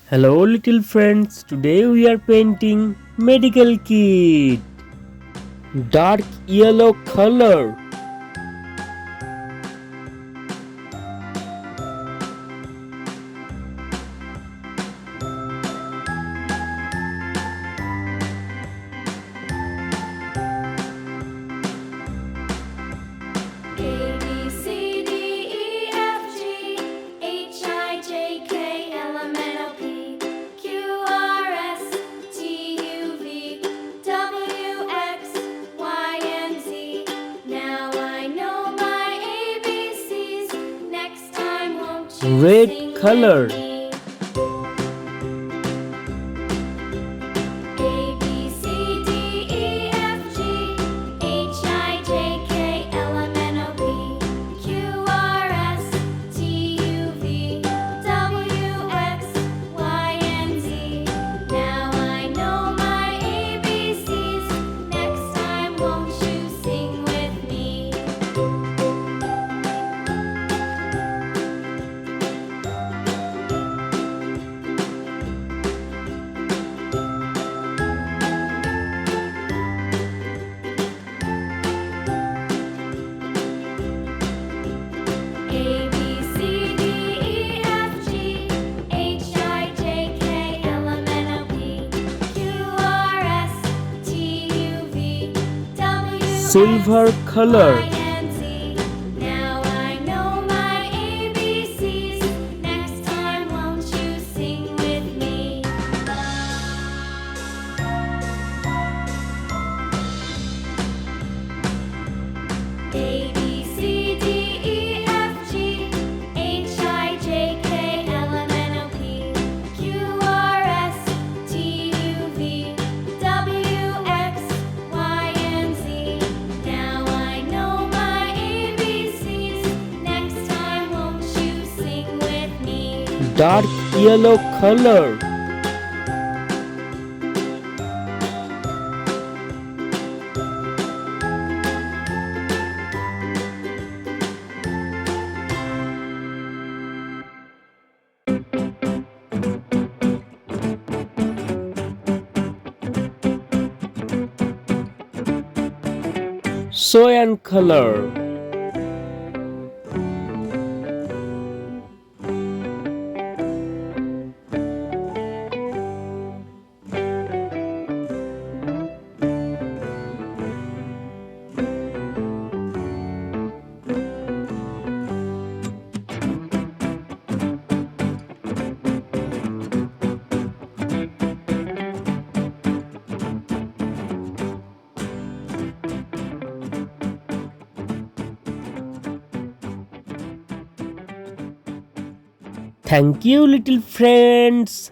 Hello little friends, today we are painting medical kit. Dark yellow color. A B C D E F G H I J K L M N O P Q R S T U V W X Y and Z. Now I know my ABCs. Next time won't you Red sing color. with me? A B C D E F G H I J K L M N O P Q R S T U V W X Y and Z. Now I know my ABCs. Next time won't you sing with me? A B C D E F G H I J K L M N O P Q R S T U V W Silver color. Y and Z. Now I know my ABCs. Next time won't you sing with me? A B C D E F G H I J K L M N O P Q R S T U V W X Y and Z. Now I know my ABCs. Next time won't you sing with me? Dark yellow color. Cyan color. Thank you little friends.